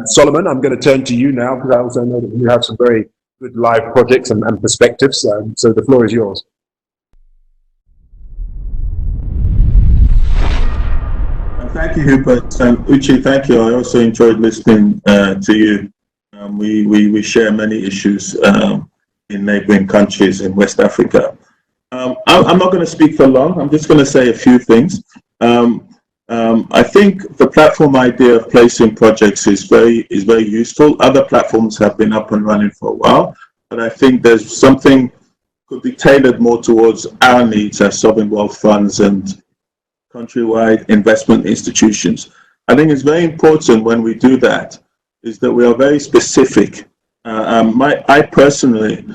Solomon, I'm going to turn to you now because I also know that you have some very good live projects and perspectives. So the floor is yours. Thank you, Hubert. Uche, thank you. I also enjoyed listening to you. We share many issues in neighboring countries in West Africa. I'm not going to speak for long. I'm just going to say a few things. I think the platform idea of placing projects is very useful. Other platforms have been up and running for a while, but I think there's something could be tailored more towards our needs as sovereign wealth funds and countrywide investment institutions. I think it's very important when we do that is that we are very specific. I personally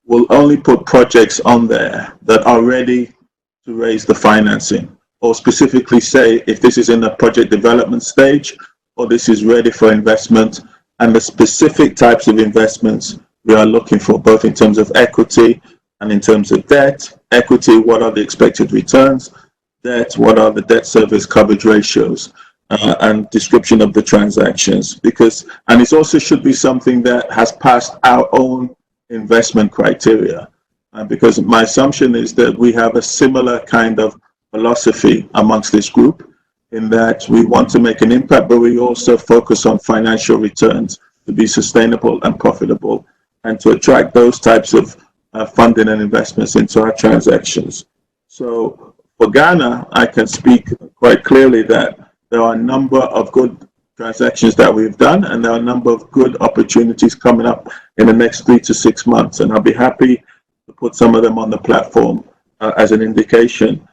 will only put projects on there that are ready to raise the financing, or specifically say if this is in the project development stage or this is ready for investment, and the specific types of investments we are looking for, both in terms of equity and in terms of debt. Equity, what are the expected returns? Debt, what are the debt service coverage ratios, and description of the transactions. And it also should be something that has passed our own investment criteria. Because my assumption is that we have a similar kind of philosophy amongst this group, in that we want to make an impact, but we also focus on financial returns to be sustainable and profitable, and to attract those types of funding and investments into our transactions. So for Ghana, I can speak quite clearly that there are a number of good transactions that we've done, and there are a number of good opportunities coming up in the next 3 to 6 months, and I'll be happy to put some of them on the platform as an indication.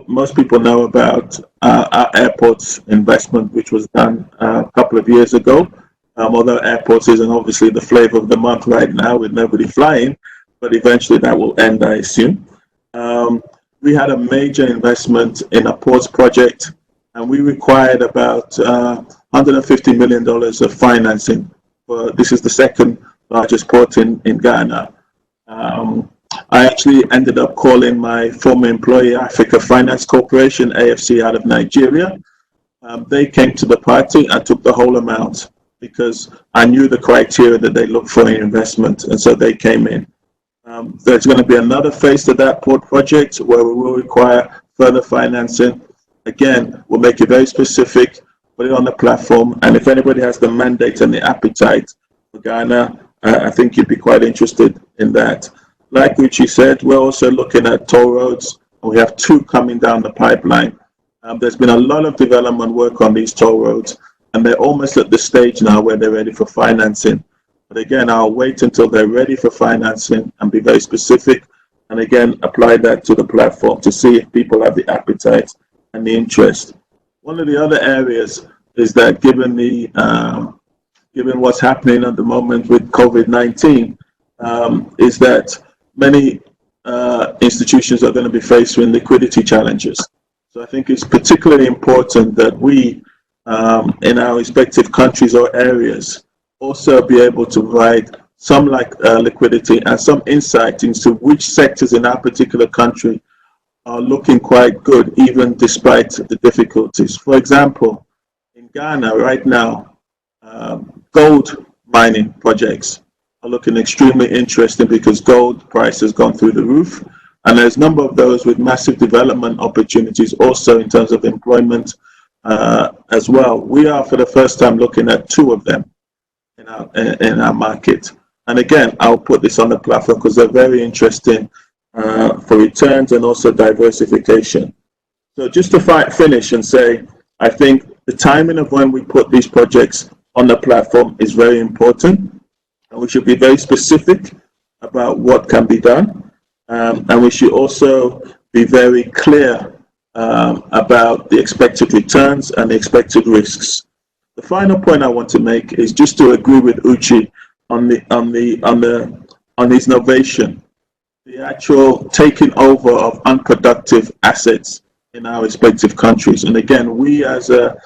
Most people know about our airports investment, which was done a couple of years ago. Although airports isn't obviously the flavor of the month right now with nobody flying, but eventually that will end, I assume. We had a major investment in a ports project, and we required about $150 million of financing. This is the second largest port in Ghana. I actually ended up calling my former employer, Africa Finance Corporation, AFC, out of Nigeria. They came to the party and took the whole amount because I knew the criteria that they look for in investment, and so they came in. There's going to be another phase to that port project where we will require further financing. Again, we'll make it very specific, put it on the platform, and if anybody has the mandate and the appetite for Ghana, I think you'd be quite interested in that. Like Uche said, we're also looking at toll roads, and we have 2 coming down the pipeline. There's been a lot of development work on these toll roads, and they're almost at the stage now where they're ready for financing. But again, I'll wait until they're ready for financing and be very specific, and again, apply that to the platform to see if people have the appetite and the interest. One of the other areas is that given what's happening at the moment with COVID-19, is that many institutions are going to be faced with liquidity challenges. So I think it's particularly important that we, in our respective countries or areas, also be able to provide some liquidity and some insight into which sectors in our particular country are looking quite good, even despite the difficulties. For example, in Ghana right now, gold mining projects are looking extremely interesting because gold price has gone through the roof, and there's a number of those with massive development opportunities also in terms of employment as well. We are for the first time looking at 2 of them in our market, and again, I'll put this on the platform because they're very interesting for returns and also diversification. So just to finish and say, I think the timing of when we put these projects on the platform is very important, and we should be very specific about what can be done, and we should also be very clear about the expected returns and the expected risks. The final point I want to make is just to agree with Uche on his novation, the actual taking over of unproductive assets in our respective countries. And again, we as a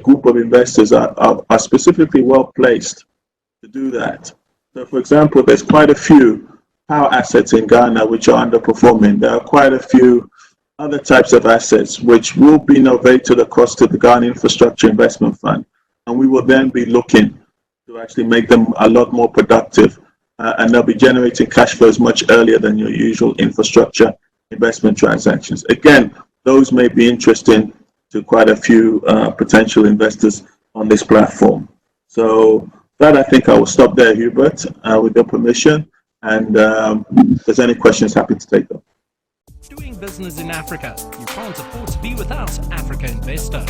group of investors are specifically well placed to do that. So for example, there's quite a few power assets in Ghana which are underperforming. There are quite a few other types of assets, which will be novated across to the Ghana Infrastructure Investment Fund. And we will then be looking to actually make them a lot more productive. And they'll be generating cash flows much earlier than your usual infrastructure investment transactions. Again, those may be interesting to quite a few potential investors on this platform. So that, I think I will stop there, Hubert, with your permission. And if there's any questions, happy to take them. Doing business in Africa. You can't afford to be without Africa Investor.